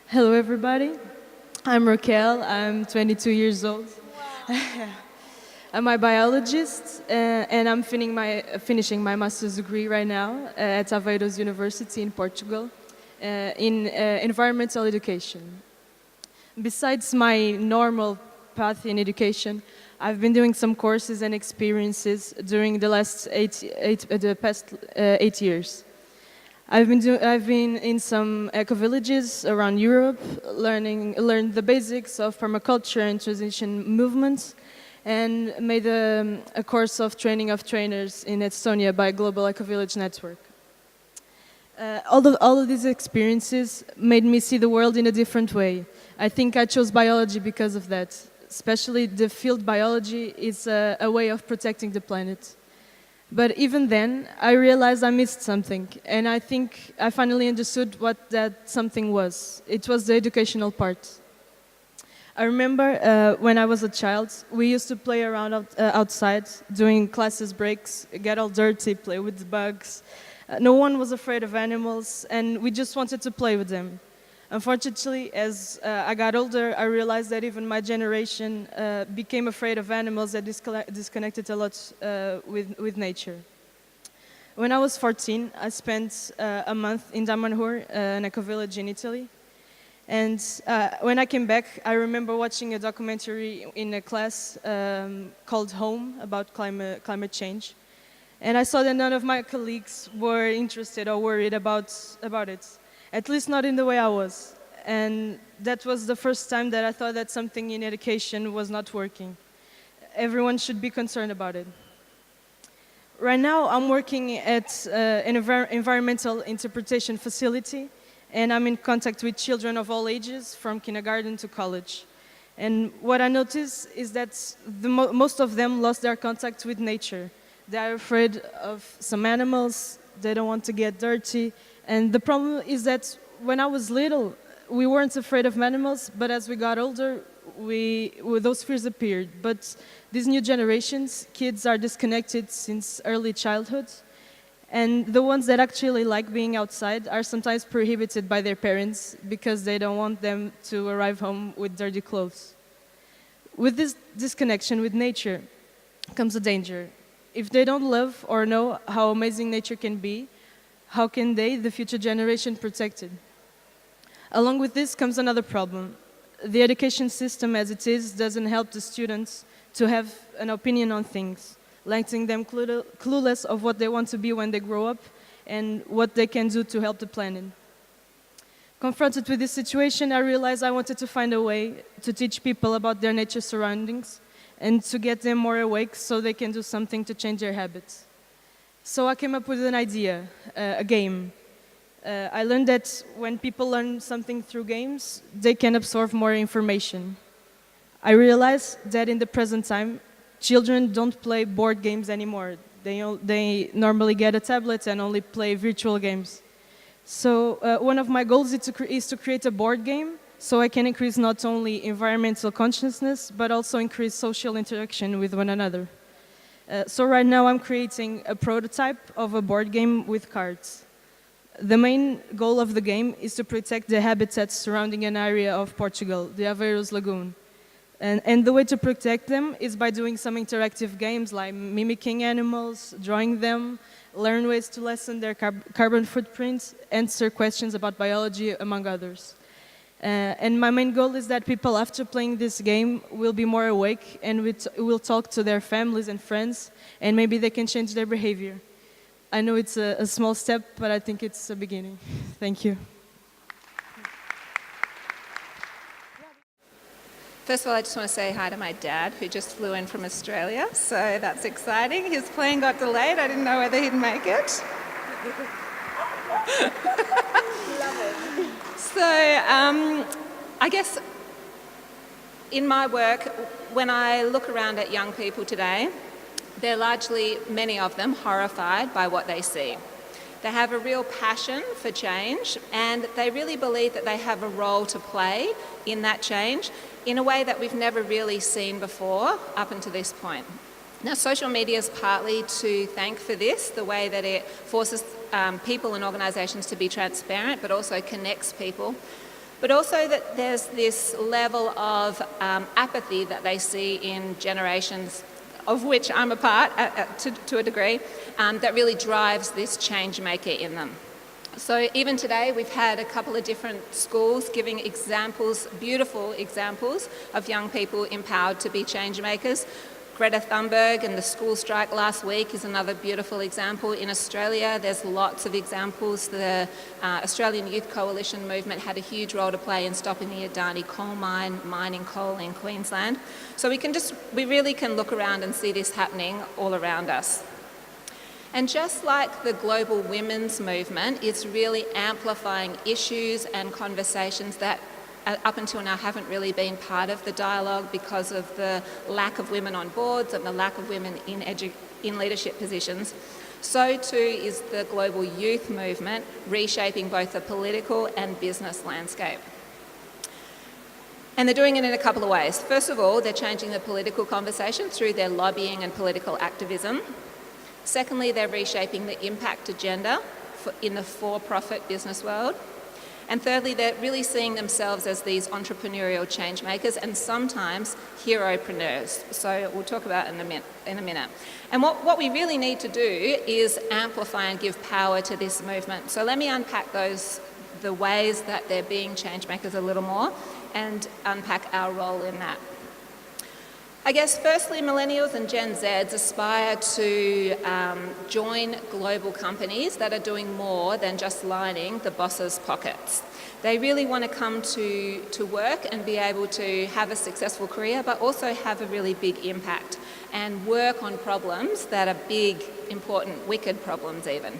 Hello, everybody. I'm Raquel. I'm 22 years old. Wow. I'm a biologist, and I'm finishing my master's degree right now at Aveiro University in Portugal in environmental education. Besides my normal path in education, I've been doing some courses and experiences during the past 8 years. I've been in some eco-villages around Europe, learned the basics of permaculture and transition movements, and made a course of training of trainers in Estonia by Global Eco-Village Network. All of these experiences made me see the world in a different way. I think I chose biology because of that. Especially the field biology is a way of protecting the planet. But even then, I realized I missed something, and I think I finally understood what that something was. It was the educational part. I remember when I was a child, we used to play around outside, during classes breaks, get all dirty, play with bugs. No one was afraid of animals, and we just wanted to play with them. Unfortunately, as I got older, I realized that even my generation became afraid of animals and disconnected a lot with nature. When I was 14, I spent a month in Damanhur, an eco-village in Italy. And when I came back, I remember watching a documentary in a class called Home about climate change. And I saw that none of my colleagues were interested or worried about it. At least not in the way I was. And that was the first time that I thought that something in education was not working. Everyone should be concerned about it. Right now, I'm working at an environmental interpretation facility, and I'm in contact with children of all ages, from kindergarten to college. And what I notice is that most of them lost their contact with nature. They are afraid of some animals, they don't want to get dirty. And the problem is that when I was little, we weren't afraid of animals, but as we got older, those fears appeared. But these new generations, kids are disconnected since early childhood, and the ones that actually like being outside are sometimes prohibited by their parents because they don't want them to arrive home with dirty clothes. With this disconnection with nature comes a danger. If they don't love or know how amazing nature can be, how can they, the future generation, protect it? Along with this comes another problem. The education system as it is doesn't help the students to have an opinion on things, letting them clueless of what they want to be when they grow up and what they can do to help the planet. Confronted with this situation, I realized I wanted to find a way to teach people about their nature surroundings and to get them more awake so they can do something to change their habits. So I came up with an idea, a game. I learned that when people learn something through games, they can absorb more information. I realized that in the present time, children don't play board games anymore. They normally get a tablet and only play virtual games. So one of my goals is to create a board game so I can increase not only environmental consciousness, but also increase social interaction with one another. So right now I'm creating a prototype of a board game with cards. The main goal of the game is to protect the habitats surrounding an area of Portugal, the Aveiros Lagoon. And the way to protect them is by doing some interactive games like mimicking animals, drawing them, learn ways to lessen their carbon footprint, answer questions about biology, among others. And my main goal is that people, after playing this game, will be more awake and will talk to their families and friends, and maybe they can change their behavior. I know it's a small step, but I think it's a beginning. Thank you. First of all, I just want to say hi to my dad, who just flew in from Australia, so that's exciting. His plane got delayed. I didn't know whether he'd make it. Love it. So, I guess in my work, when I look around at young people today, they're largely, many of them, horrified by what they see. They have a real passion for change, and they really believe that they have a role to play in that change in a way that we've never really seen before up until this point. Now, social media is partly to thank for this, the way that it forces people and organisations to be transparent, but also connects people. But also that there's this level of apathy that they see in generations, of which I'm a part to a degree, that really drives this change maker in them. So even today we've had a couple of different schools giving examples, beautiful examples of young people empowered to be change makers. Greta Thunberg and the school strike last week is another beautiful example. In Australia, there's lots of examples. The Australian Youth Coalition movement had a huge role to play in stopping the Adani coal mine, mining coal in Queensland. So we really can look around and see this happening all around us. And just like the global women's movement, it's really amplifying issues and conversations that up until now haven't really been part of the dialogue because of the lack of women on boards and the lack of women in leadership positions. So too is the global youth movement reshaping both the political and business landscape. And they're doing it in a couple of ways. First of all, they're changing the political conversation through their lobbying and political activism. Secondly, they're reshaping the impact agenda in the for-profit business world. And thirdly, they're really seeing themselves as these entrepreneurial change makers and sometimes heropreneurs. So we'll talk about in a minute. And what we really need to do is amplify and give power to this movement. So let me unpack the ways that they're being change makers a little more and unpack our role in that. I guess firstly, millennials and Gen Zs aspire to join global companies that are doing more than just lining the boss's pockets. They really want to come to work and be able to have a successful career, but also have a really big impact and work on problems that are big, important, wicked problems even.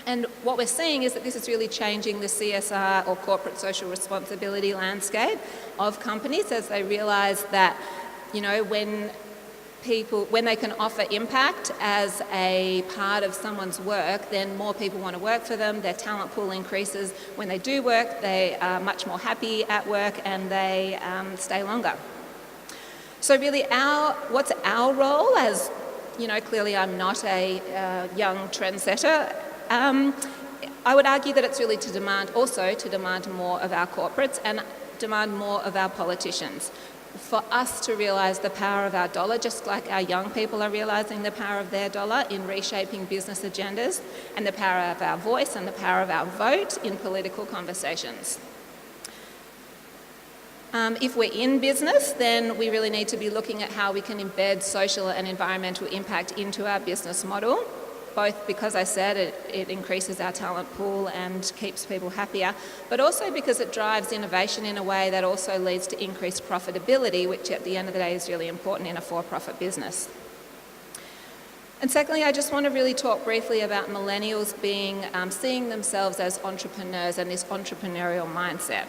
And what we're seeing is that this is really changing the CSR or corporate social responsibility landscape of companies as they realise that when they can offer impact as a part of someone's work, then more people want to work for them, their talent pool increases. When they do work, they are much more happy at work and they stay longer. So really what's our role as, clearly I'm not a young trendsetter. I would argue that it's really to demand more of our corporates and demand more of our politicians. For us to realise the power of our dollar, just like our young people are realising the power of their dollar in reshaping business agendas, and the power of our voice and the power of our vote in political conversations. If we're in business, then we really need to be looking at how we can embed social and environmental impact into our business model, both because I said it increases our talent pool and keeps people happier, but also because it drives innovation in a way that also leads to increased profitability, which at the end of the day is really important in a for-profit business. And secondly, I just want to really talk briefly about millennials seeing themselves as entrepreneurs and this entrepreneurial mindset,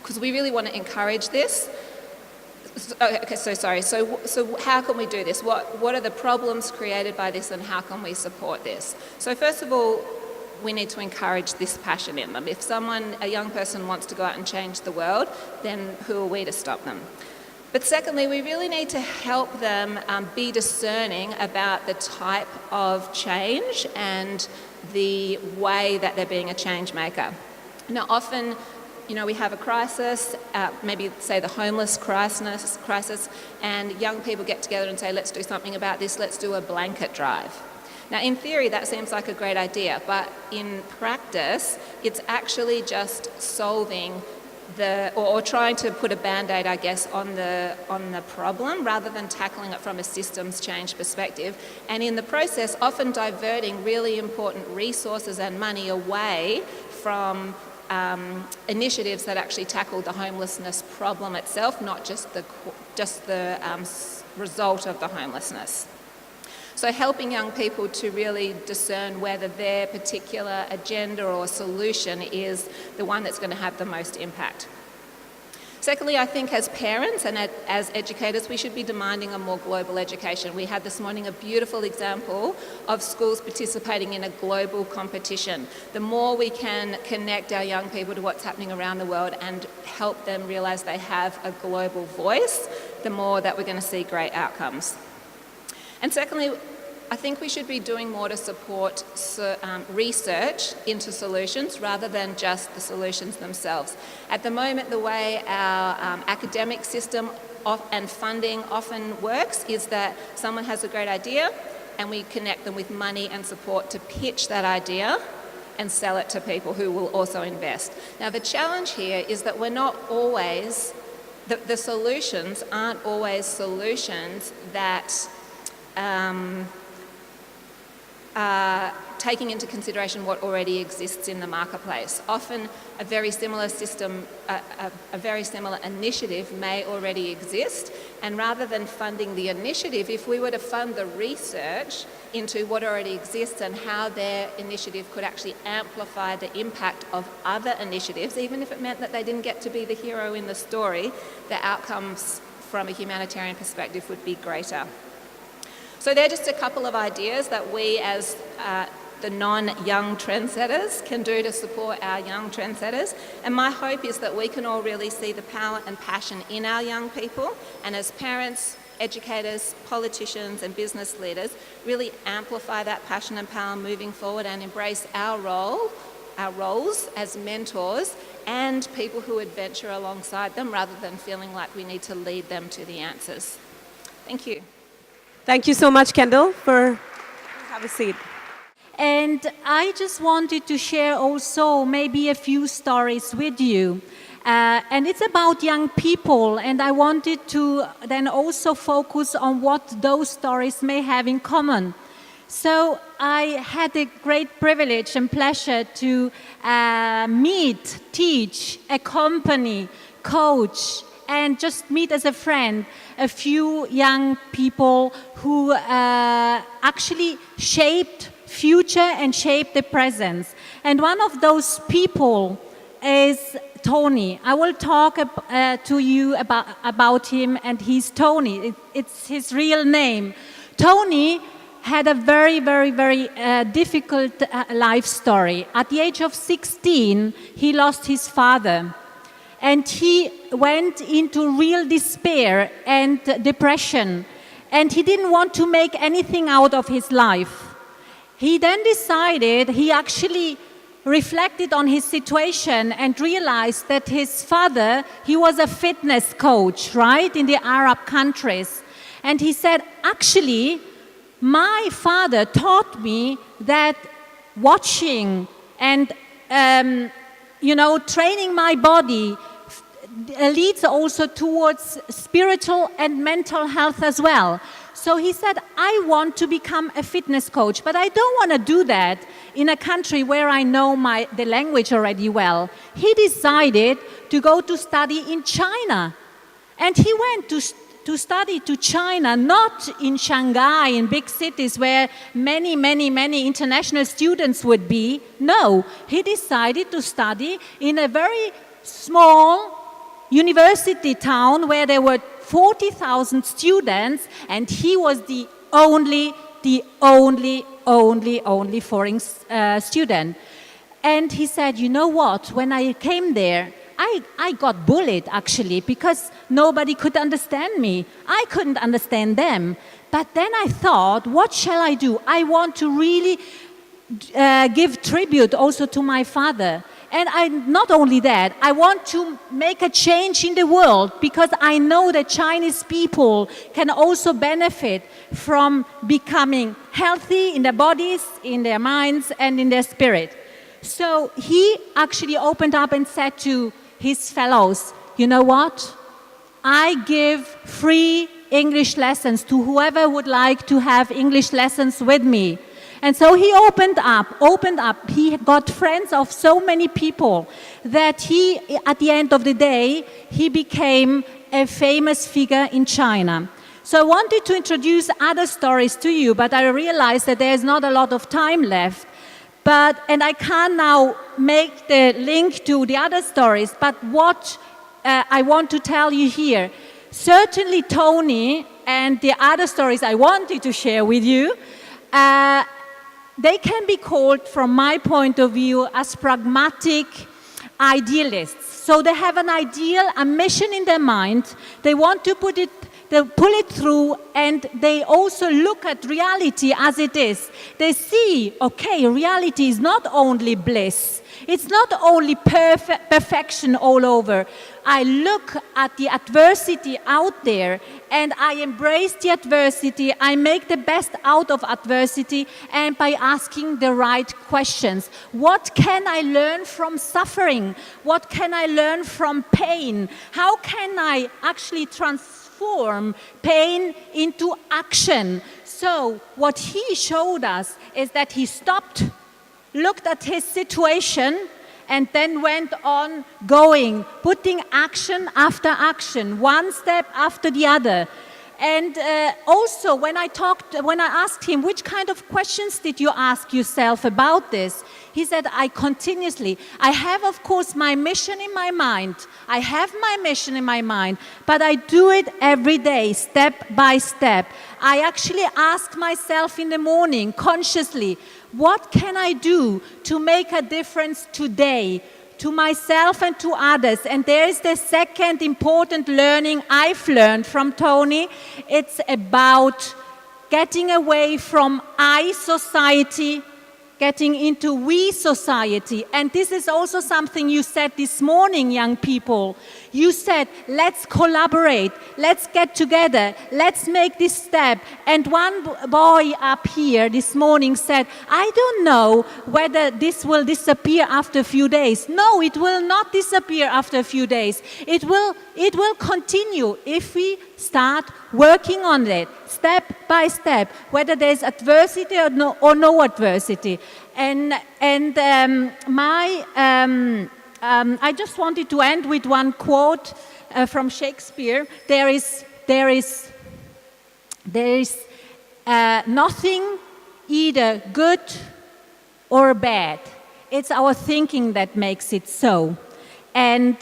because we really want to encourage this. So how can we do this? What are the problems created by this and how can we support this? So first of all, we need to encourage this passion in them. If a young person wants to go out and change the world, then who are we to stop them? But secondly, we really need to help them be discerning about the type of change and the way that they're being a change maker. Now often, we have a crisis, maybe say the homeless crisis, and young people get together and say, let's do something about this, let's do a blanket drive. Now in theory that seems like a great idea, but in practice it's actually just solving or trying to put a band-aid, I guess, on the problem rather than tackling it from a systems change perspective, and in the process often diverting really important resources and money away from initiatives that actually tackle the homelessness problem itself, not just the result of the homelessness. So helping young people to really discern whether their particular agenda or solution is the one that's going to have the most impact. Secondly, I think as parents and as educators, we should be demanding a more global education. We had this morning a beautiful example of schools participating in a global competition. The more we can connect our young people to what's happening around the world and help them realise they have a global voice, the more that we're going to see great outcomes. And secondly, I think we should be doing more to support research into solutions rather than just the solutions themselves. At the moment, the way our academic system and funding often works is that someone has a great idea and we connect them with money and support to pitch that idea and sell it to people who will also invest. Now, the challenge here is that we're not always, the solutions aren't always solutions that taking into consideration what already exists in the marketplace. Often a very similar system, a very similar initiative may already exist, and rather than funding the initiative, if we were to fund the research into what already exists and how their initiative could actually amplify the impact of other initiatives, even if it meant that they didn't get to be the hero in the story, the outcomes from a humanitarian perspective would be greater. So they're just a couple of ideas that we as the non-young trendsetters can do to support our young trendsetters. And my hope is that we can all really see the power and passion in our young people, and as parents, educators, politicians and business leaders, really amplify that passion and power moving forward and embrace our roles as mentors and people who adventure alongside them rather than feeling like we need to lead them to the answers. Thank you. Thank you so much, Kendall, for have a seat. And I just wanted to share also maybe a few stories with you. And it's about young people, and I wanted to then also focus on what those stories may have in common. So I had the great privilege and pleasure to meet, teach, accompany, coach, and just meet as a friend a few young people who actually shaped future and shaped the present. And one of those people is Tony. I will talk to you about him, and he's Tony. It's his real name. Tony had a very, very, very difficult life story. At the age of 16, he lost his father. And he went into real despair and depression. And he didn't want to make anything out of his life. He then decided, he actually reflected on his situation and realized that his father, he was a fitness coach, right, in the Arab countries. And he said, actually, my father taught me that watching and, training my body leads also towards spiritual and mental health as well. So he said, I want to become a fitness coach, but I don't want to do that in a country where I know the language already well. He decided to go to study in China. And he went to study to China, not in Shanghai, in big cities where many, many, many international students would be. No, he decided to study in a very small university town where there were 40,000 students, and he was the only foreign student. And he said, you know what, when I came there, I got bullied actually because nobody could understand me. I couldn't understand them. But then I thought, what shall I do? I want to really give tribute also to my father. And not only that, I want to make a change in the world because I know that Chinese people can also benefit from becoming healthy in their bodies, in their minds, and in their spirit. So he actually opened up and said to his fellows, you know what? I give free English lessons to whoever would like to have English lessons with me. And so he opened up. He got friends of so many people that he, at the end of the day, he became a famous figure in China. So I wanted to introduce other stories to you, but I realized that there's not a lot of time left. And I can't now make the link to the other stories, but what I want to tell you here, certainly Tony and the other stories I wanted to share with you, they can be called, from my point of view, as pragmatic idealists. So they have an ideal, a mission in their mind. They want to put it they pull it through, and they also look at reality as it is. They see, okay, reality is not only bliss. It's not only perfection all over. I look at the adversity out there and I embrace the adversity. I make the best out of adversity, and by asking the right questions. What can I learn from suffering? What can I learn from pain? How can I actually transform pain into action? So what he showed us is that he stopped, looked at his situation, and then went on going, putting action after action, one step after the other. And also, when I asked him, which kind of questions did you ask yourself about this? He said, I have, of course, my mission in my mind. I have my mission in my mind, but I do it every day, step by step. I actually ask myself in the morning, consciously, what can I do to make a difference today, to myself and to others? And there is the second important learning I've learned from Tony. It's about getting away from I society, getting into we society. And this is also something you said this morning, young people. You said, let's collaborate, let's get together, let's make this step. And one boy up here this morning said, I don't know whether this will disappear after a few days. No, it will not disappear after a few days. It will continue if we start working on it, step by step, whether there's adversity or no adversity. I just wanted to end with one quote from Shakespeare. There is nothing either good or bad. It's our thinking that makes it so. And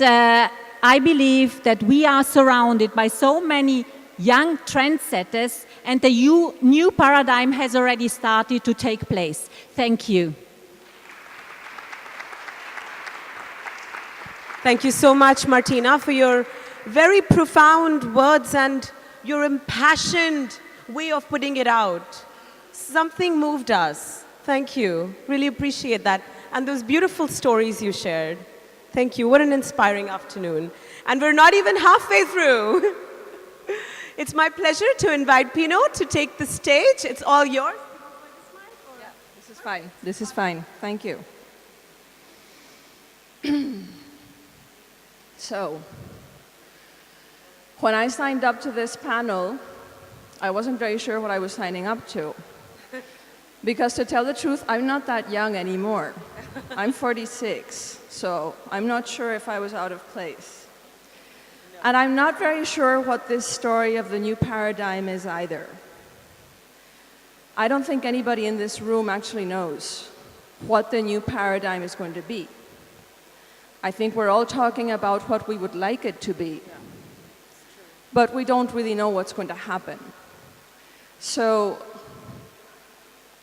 I believe that we are surrounded by so many young trendsetters, and the new paradigm has already started to take place. Thank you. Thank you so much, Martina, for your very profound words and your impassioned way of putting it out. Something moved us. Thank you. Really appreciate that. And those beautiful stories you shared. Thank you. What an inspiring afternoon. And we're not even halfway through. It's my pleasure to invite Pino to take the stage. It's all yours. Yeah, this is fine. This is fine. Thank you. So, when I signed up to this panel, I wasn't very sure what I was signing up to. Because to tell the truth, I'm not that young anymore. I'm 46, so I'm not sure if I was out of place. And I'm not very sure what this story of the new paradigm is either. I don't think anybody in this room actually knows what the new paradigm is going to be. I think we're all talking about what we would like it to be, but we don't really know what's going to happen. So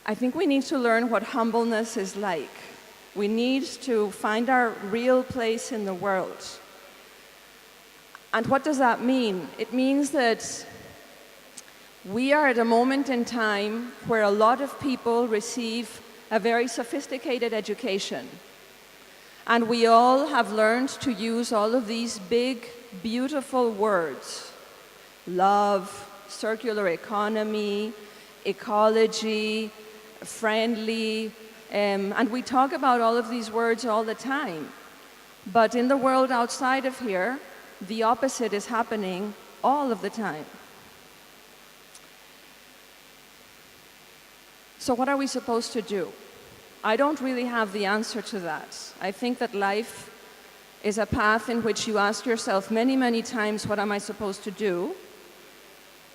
I think we need to learn what humbleness is like. We need to find our real place in the world. And what does that mean? It means that we are at a moment in time where a lot of people receive a very sophisticated education. And we all have learned to use all of these big, beautiful words. Love, circular economy, ecology, friendly, and we talk about all of these words all the time. But in the world outside of here, the opposite is happening all of the time. So what are we supposed to do? I don't really have the answer to that. I think that life is a path in which you ask yourself many, many times, what am I supposed to do?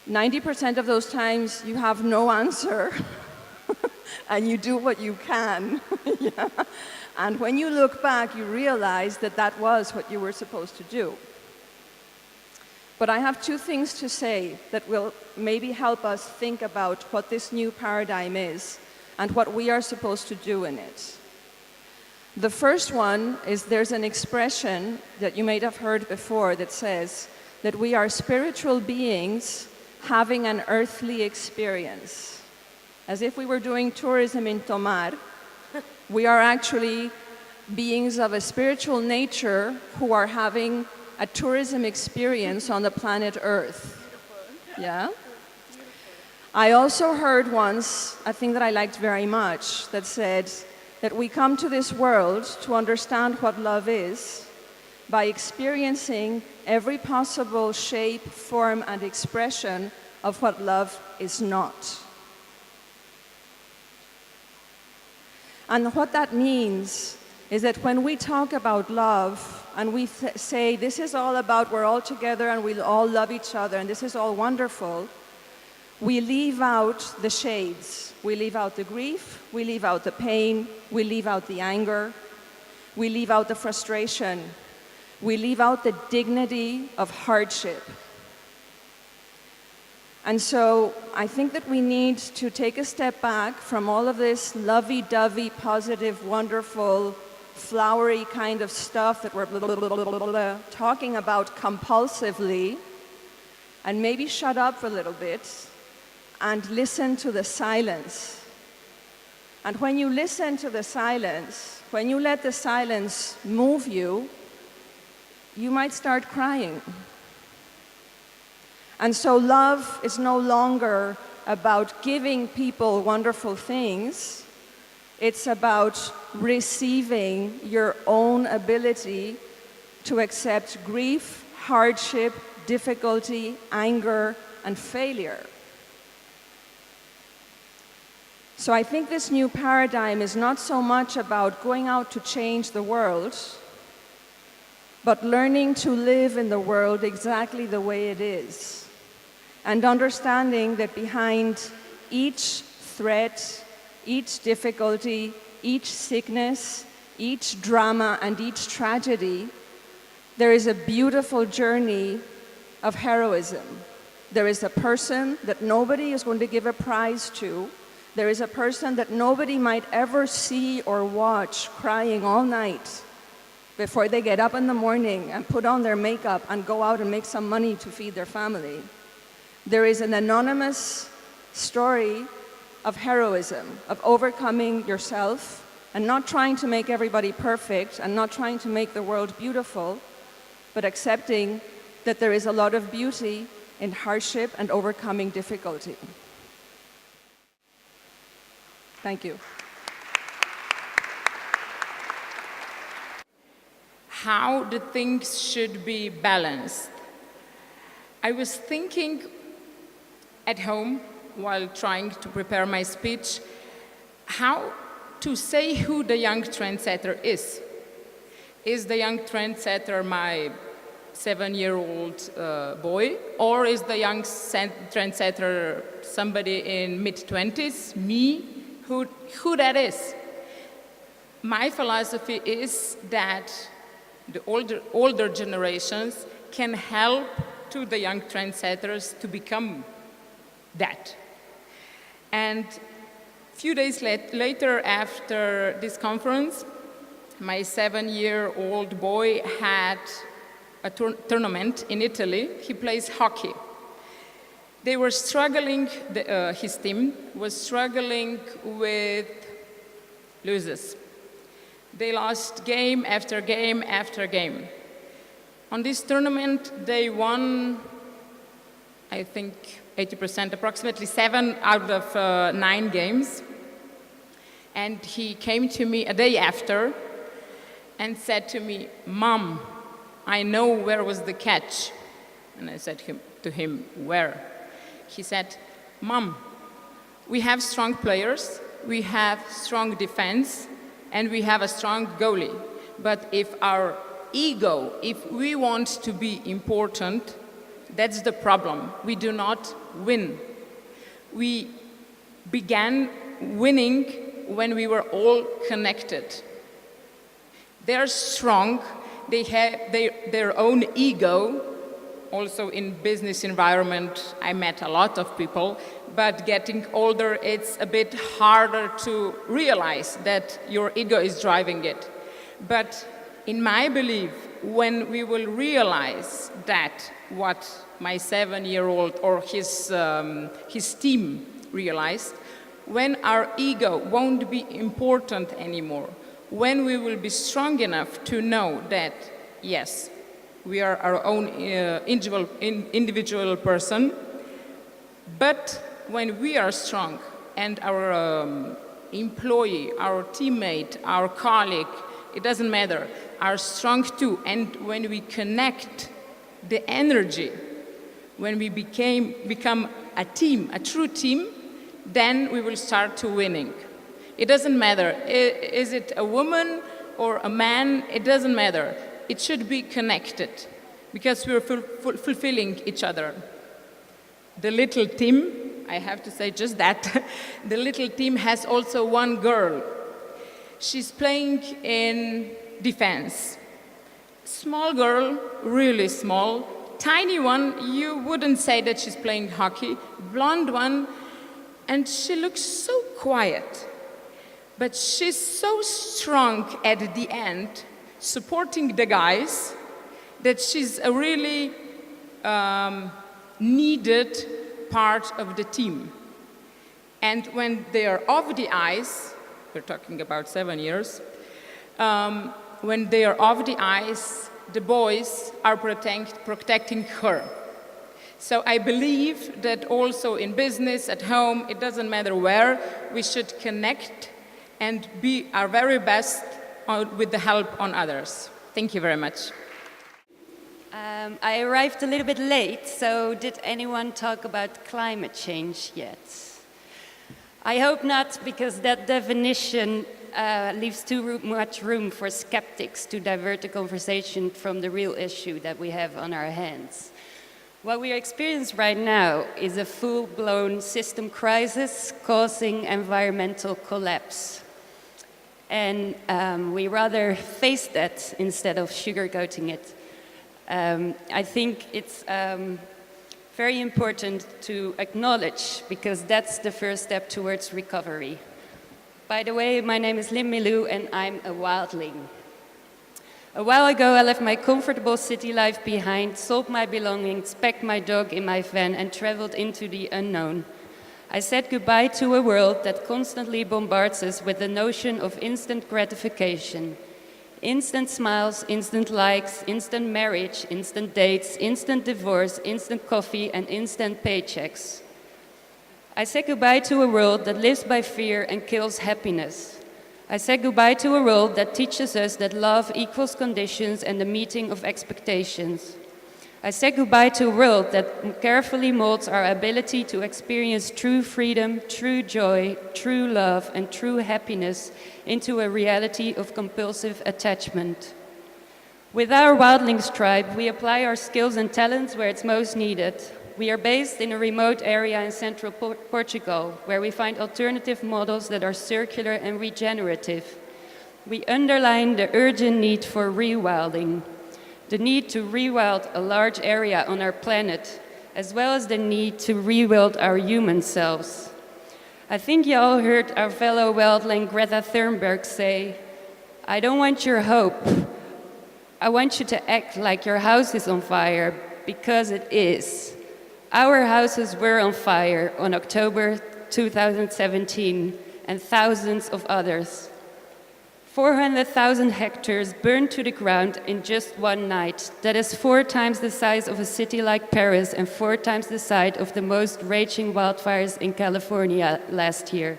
90% of those times you have no answer and you do what you can. Yeah. And when you look back, you realize that that was what you were supposed to do. But I have two things to say that will maybe help us think about what this new paradigm is and what we are supposed to do in it. The first one is there's an expression that you may have heard before that says, that we are spiritual beings having an earthly experience. As if we were doing tourism in Tomar, we are actually beings of a spiritual nature who are having a tourism experience on the planet Earth. Yeah? I also heard once a thing that I liked very much that said that we come to this world to understand what love is by experiencing every possible shape, form, and expression of what love is not. And what that means is that when we talk about love and we say this is all about we're all together and we'll all love each other and this is all wonderful, we leave out the shades. We leave out the grief, we leave out the pain, we leave out the anger, we leave out the frustration, we leave out the dignity of hardship. And so I think that we need to take a step back from all of this lovey-dovey, positive, wonderful, flowery kind of stuff that we're talking about compulsively, and maybe shut up for a little bit and listen to the silence. And when you listen to the silence, when you let the silence move you, you might start crying. And so love is no longer about giving people wonderful things. It's about receiving your own ability to accept grief, hardship, difficulty, anger, and failure. So I think this new paradigm is not so much about going out to change the world, but learning to live in the world exactly the way it is. And understanding that behind each threat, each difficulty, each sickness, each drama, and each tragedy, there is a beautiful journey of heroism. There is a person that nobody is going to give a prize to. There is a person that nobody might ever see or watch crying all night before they get up in the morning and put on their makeup and go out and make some money to feed their family. There is an anonymous story of heroism, of overcoming yourself and not trying to make everybody perfect and not trying to make the world beautiful, but accepting that there is a lot of beauty in hardship and overcoming difficulty. Thank you. How the things should be balanced. I was thinking at home while trying to prepare my speech how to say who the young trendsetter is. Is the young trendsetter my 7-year-old boy, or is the young trendsetter somebody in mid-20s, me? Who that is? My philosophy is that the older generations can help to the young trendsetters to become that. And a few days later after this conference, my 7-year-old boy had a tournament in Italy. He plays hockey. They were struggling, his team was struggling with losers. They lost game after game after game. On this tournament, they won, I think, 80%, approximately 7 out of 9 games. And he came to me a day after and said to me, "Mom, I know where was the catch." And I said to him, "Where?" He said, "Mom, we have strong players, we have strong defense, and we have a strong goalie. But if our ego, if we want to be important, that's the problem. We do not win. We began winning when we were all connected. They're strong, they have their own ego. Also in business environment, I met a lot of people, but getting older, it's a bit harder to realize that your ego is driving it. But in my belief, when we will realize that what my 7-year-old or his team realized, when our ego won't be important anymore, when we will be strong enough to know that, yes, we are our own individual person, but when we are strong and our employee, our teammate, our colleague, it doesn't matter, are strong too, and when we connect the energy, when we become a team, a true team, then we will start to winning. It doesn't matter, is it a woman or a man, it doesn't matter. It should be connected, because we're fulfilling each other. The little team, I have to say just that, the little team has also one girl. She's playing in defense. Small girl, really small. Tiny one, you wouldn't say that she's playing hockey. Blonde one, and she looks so quiet. But she's so strong at the end, supporting the guys, that she's a really needed part of the team. And when they are off the ice, we're talking about 7 years, when they are off the ice, the boys are protecting her. So I believe that also in business, at home, it doesn't matter where, we should connect and be our very best with the help on others. Thank you very much. I arrived a little bit late, so did anyone talk about climate change yet? I hope not, because that definition leaves too much room for skeptics to divert the conversation from the real issue that we have on our hands. What we experience right now is a full-blown system crisis causing environmental collapse. And we rather face that instead of sugarcoating it. I think it's very important to acknowledge, because that's the first step towards recovery. By the way, my name is Lynn Mylou and I'm a wildling. A while ago, I left my comfortable city life behind, sold my belongings, packed my dog in my van and traveled into the unknown. I said goodbye to a world that constantly bombards us with the notion of instant gratification. Instant smiles, instant likes, instant marriage, instant dates, instant divorce, instant coffee, and instant paychecks. I said goodbye to a world that lives by fear and kills happiness. I said goodbye to a world that teaches us that love equals conditions and the meeting of expectations. I said goodbye to a world that carefully molds our ability to experience true freedom, true joy, true love, and true happiness into a reality of compulsive attachment. With our Wildlings tribe, we apply our skills and talents where it's most needed. We are based in a remote area in central Portugal, where we find alternative models that are circular and regenerative. We underline the urgent need for rewilding, the need to rewild a large area on our planet, as well as the need to rewild our human selves. I think you all heard our fellow wildling Greta Thunberg say, "I don't want your hope. I want you to act like your house is on fire, because it is." Our houses were on fire on October 2017, and thousands of others. 400,000 hectares burned to the ground in just one night. That is 4 times the size of a city like Paris and 4 times the size of the most raging wildfires in California last year.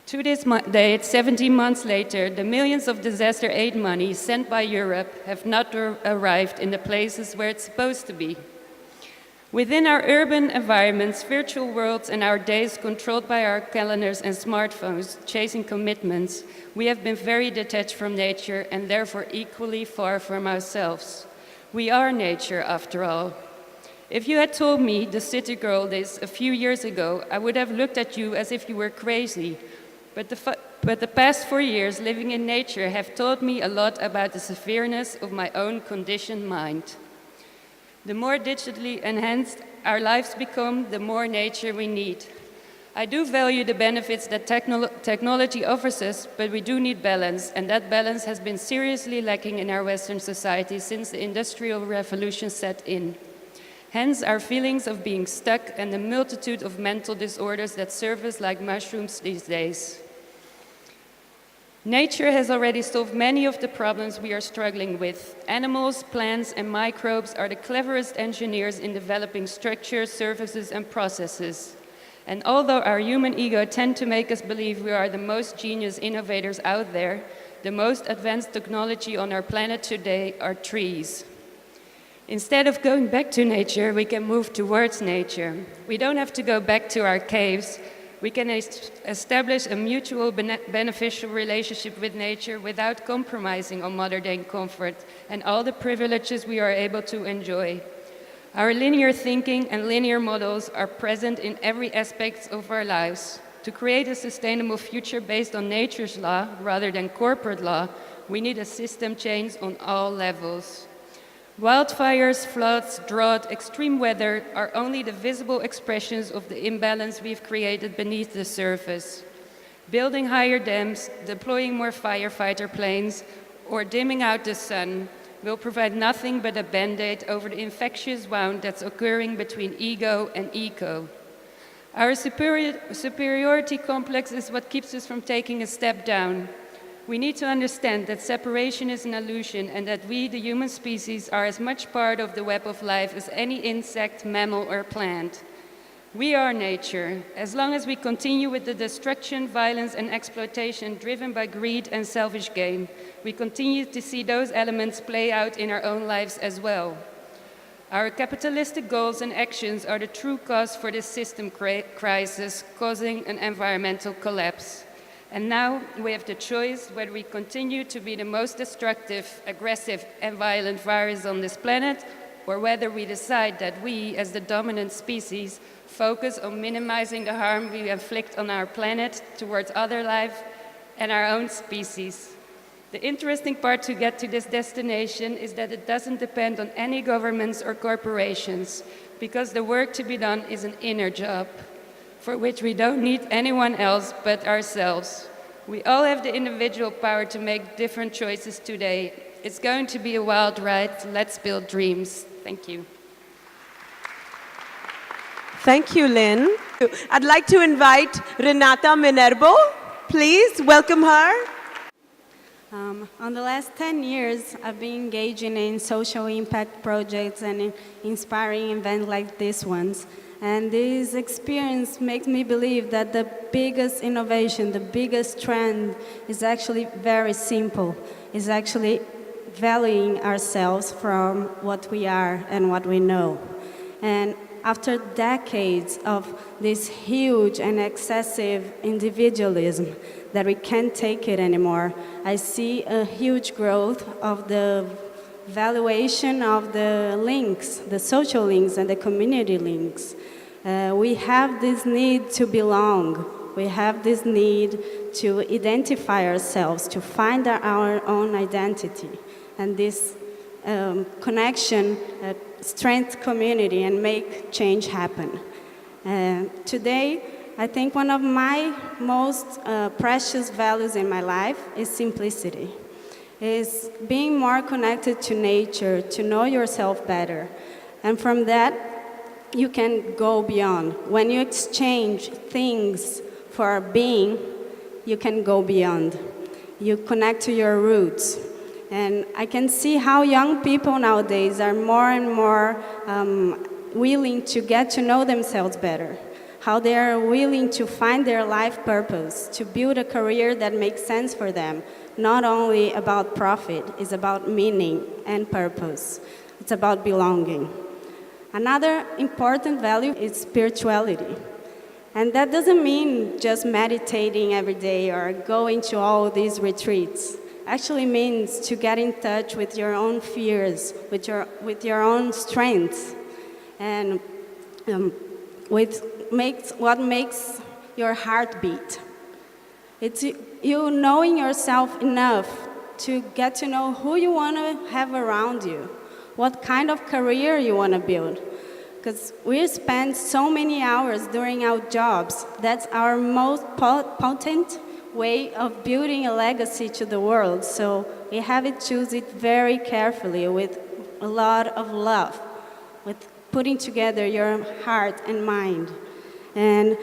To this date, 17 months later, the millions of disaster aid money sent by Europe have not arrived in the places where it's supposed to be. Within our urban environments, virtual worlds, and our days controlled by our calendars and smartphones, chasing commitments, we have been very detached from nature and therefore equally far from ourselves. We are nature, after all. If you had told me, the city girl, this a few years ago, I would have looked at you as if you were crazy. But the past 4 years living in nature have taught me a lot about the severeness of my own conditioned mind. The more digitally enhanced our lives become, the more nature we need. I do value the benefits that technology offers us, but we do need balance, and that balance has been seriously lacking in our Western society since the Industrial Revolution set in. Hence our feelings of being stuck and the multitude of mental disorders that surface like mushrooms these days. Nature has already solved many of the problems we are struggling with. Animals, plants, and microbes are the cleverest engineers in developing structures, services, and processes. And although our human ego tends to make us believe we are the most genius innovators out there, the most advanced technology on our planet today are trees. Instead of going back to nature, we can move towards nature. We don't have to go back to our caves. We can establish a mutual beneficial relationship with nature without compromising on modern-day comfort and all the privileges we are able to enjoy. Our linear thinking and linear models are present in every aspect of our lives. To create a sustainable future based on nature's law rather than corporate law, we need a system change on all levels. Wildfires, floods, drought, extreme weather are only the visible expressions of the imbalance we've created beneath the surface. Building higher dams, deploying more firefighter planes, or dimming out the sun will provide nothing but a band-aid over the infectious wound that's occurring between ego and eco. Our superiority complex is what keeps us from taking a step down. We need to understand that separation is an illusion and that we, the human species, are as much part of the web of life as any insect, mammal, or plant. We are nature. As long as we continue with the destruction, violence, and exploitation driven by greed and selfish gain, we continue to see those elements play out in our own lives as well. Our capitalistic goals and actions are the true cause for this system crisis, causing an environmental collapse. And now we have the choice whether we continue to be the most destructive, aggressive, and violent virus on this planet, or whether we decide that we, as the dominant species, focus on minimizing the harm we inflict on our planet towards other life and our own species. The interesting part to get to this destination is that it doesn't depend on any governments or corporations, because the work to be done is an inner job, for which we don't need anyone else but ourselves. We all have the individual power to make different choices today. It's going to be a wild ride. Let's build dreams. Thank you. Thank you, Lynn. I'd like to invite Renata Minerbo. Please welcome her. On the last 10 years, I've been engaging in social impact projects and in inspiring events like these ones. And this experience makes me believe that the biggest innovation, the biggest trend is actually very simple. It's actually valuing ourselves from what we are and what we know. And after decades of this huge and excessive individualism that we can't take it anymore, I see a huge growth of the valuation of the links, the social links and the community links. We have this need to belong. We have this need to identify ourselves, to find our own identity. And this connection strengthens community and make change happen. Today, I think one of my most precious values in my life is simplicity. Is being more connected to nature, to know yourself better. And from that, you can go beyond. When you exchange things for being, you can go beyond. You connect to your roots. And I can see how young people nowadays are more and more willing to get to know themselves better. How they are willing to find their life purpose, to build a career that makes sense for them. Not only about profit, it's about meaning and purpose. It's about belonging. Another important value is spirituality. And that doesn't mean just meditating every day or going to all these retreats. Actually means to get in touch with your own fears, with your own strengths, and what makes your heart beat. It's you knowing yourself enough to get to know who you want to have around you, what kind of career you want to build. because we spend so many hours during our jobs. That's our most potent way of building a legacy to the world. So we have to choose it very carefully with a lot of love, with putting together your heart and mind. And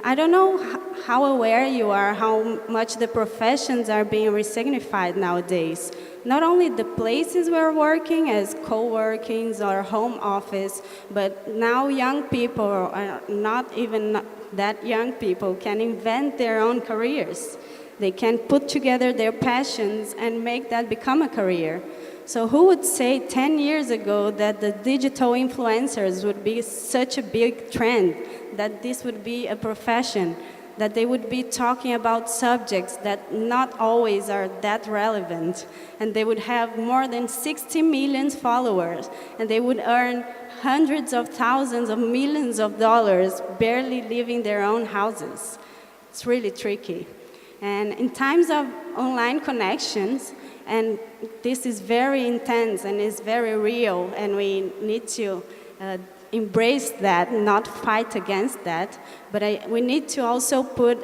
I don't know how aware you are how much the professions are being resignified nowadays. Not only the places we're working as co-workings or home office, but now young people, or not even that young people, can invent their own careers. They can put together their passions and make that become a career. So who would say 10 years ago that the digital influencers would be such a big trend, that this would be a profession, that they would be talking about subjects that not always are that relevant, and they would have more than 60 million followers, and they would earn hundreds of thousands of millions of dollars barely leaving their own houses. It's really tricky. And in times of online connections, and this is very intense and is very real, and we need to embrace that, not fight against that, but we need to also put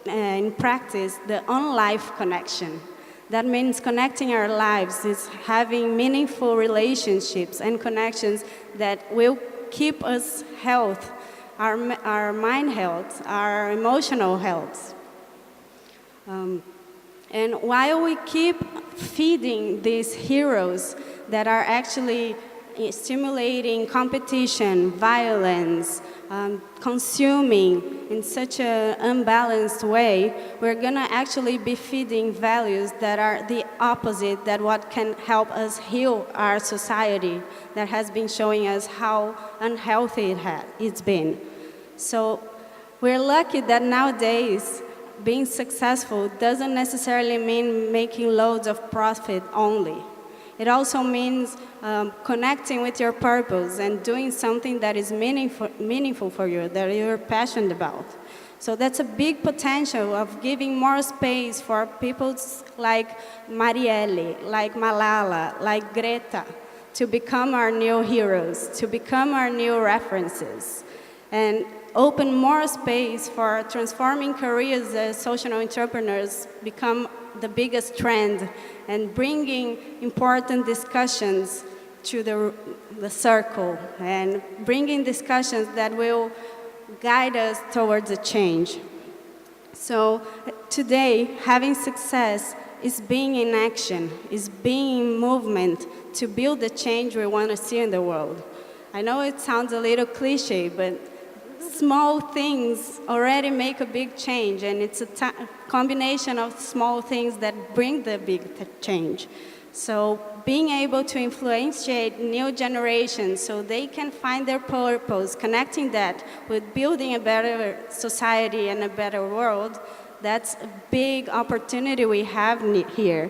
in practice the on-life connection. That means connecting our lives, is having meaningful relationships and connections that will keep us health, our mind health, our emotional health. And while we keep feeding these heroes that are actually stimulating competition, violence, consuming in such an unbalanced way, we're going to actually be feeding values that are the opposite, that what can help us heal our society, that has been showing us how unhealthy it's been. So we're lucky that nowadays being successful doesn't necessarily mean making loads of profit only. It also means connecting with your purpose and doing something that is meaningful for you, that you're passionate about. So that's a big potential of giving more space for people like Marielle, like Malala, like Greta, to become our new heroes, to become our new references, and open more space for transforming careers as social entrepreneurs become the biggest trend, and bringing important discussions to the circle, and bringing discussions that will guide us towards a change. So today, having success is being in action, is being in movement to build the change we want to see in the world. I know it sounds a little cliche, but small things already make a big change, and it's a combination of small things that bring the big change. So being able to influentiate new generations so they can find their purpose, connecting that with building a better society and a better world, that's a big opportunity we have here.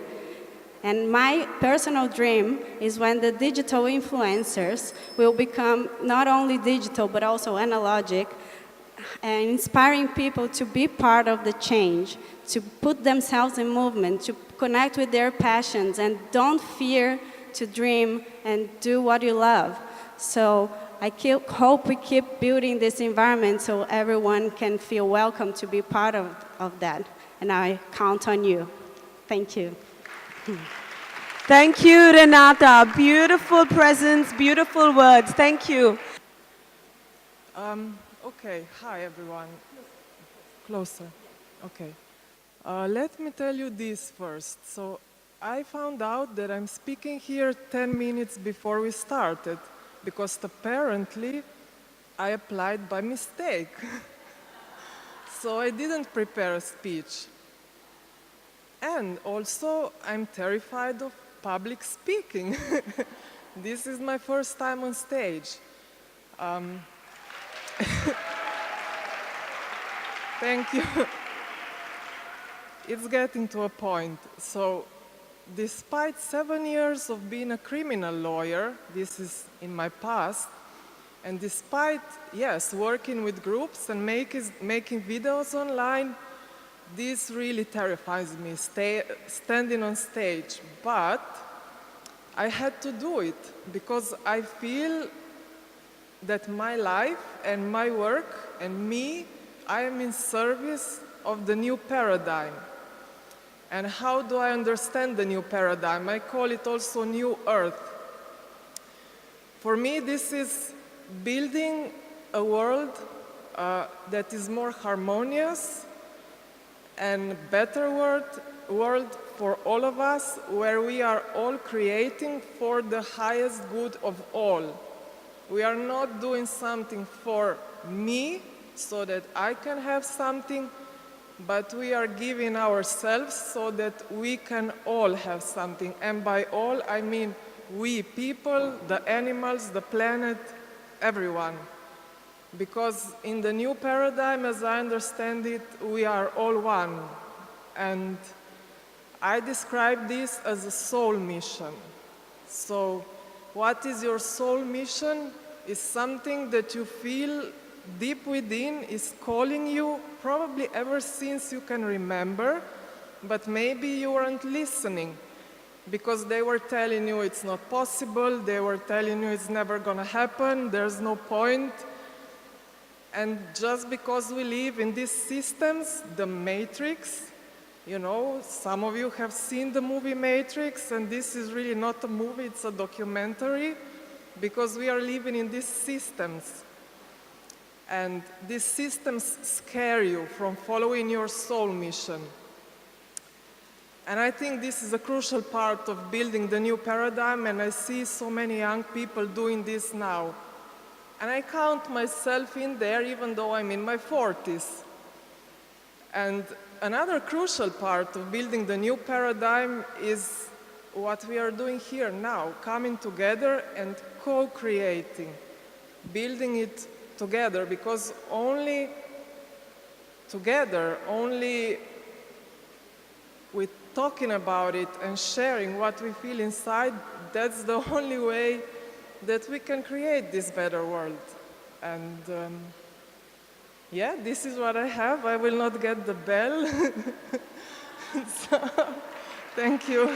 And my personal dream is when the digital influencers will become not only digital but also analogic, and inspiring people to be part of the change, to put themselves in movement, to connect with their passions, and don't fear to dream and do what you love. So I hope we keep building this environment so everyone can feel welcome to be part of that. And I count on you. Thank you. Thank you, Renata. Beautiful presence, beautiful words. Thank you. Okay, hi everyone. Closer. Okay. Let me tell you this first. So I found out that I'm speaking here 10 minutes before we started, because apparently I applied by mistake. So I didn't prepare a speech. And also I'm terrified of public speaking. This is my first time on stage. Thank you. It's getting to a point. So, despite 7 years of being a criminal lawyer, this is in my past, and despite, yes, working with groups and making videos online, this really terrifies me, standing on stage. But I had to do it because I feel that my life and my work and me, I am in service of the new paradigm. And how do I understand the new paradigm? I call it also New Earth. For me, this is building a world that is more harmonious and better world for all of us, where we are all creating for the highest good of all. We are not doing something for me so that I can have something, but we are giving ourselves so that we can all have something. And by all, I mean we people, the animals, the planet, everyone. Because in the new paradigm, as I understand it, we are all one. And I describe this as a soul mission. So what is your soul mission? Is something that you feel deep within is calling you, probably ever since you can remember, but maybe you weren't listening because they were telling you it's not possible, they were telling you it's never gonna happen, there's no point. And just because we live in these systems, the Matrix, you know, some of you have seen the movie Matrix, and this is really not a movie, it's a documentary, because we are living in these systems. And these systems scare you from following your soul mission. And I think this is a crucial part of building the new paradigm, and I see so many young people doing this now. And I count myself in there, even though I'm in my 40s. And another crucial part of building the new paradigm is what we are doing here now, coming together and co-creating, building it together, because only together, only with talking about it and sharing what we feel inside, that's the only way that we can create this better world. And yeah, this is what I have. I will not get the bell. So, thank you.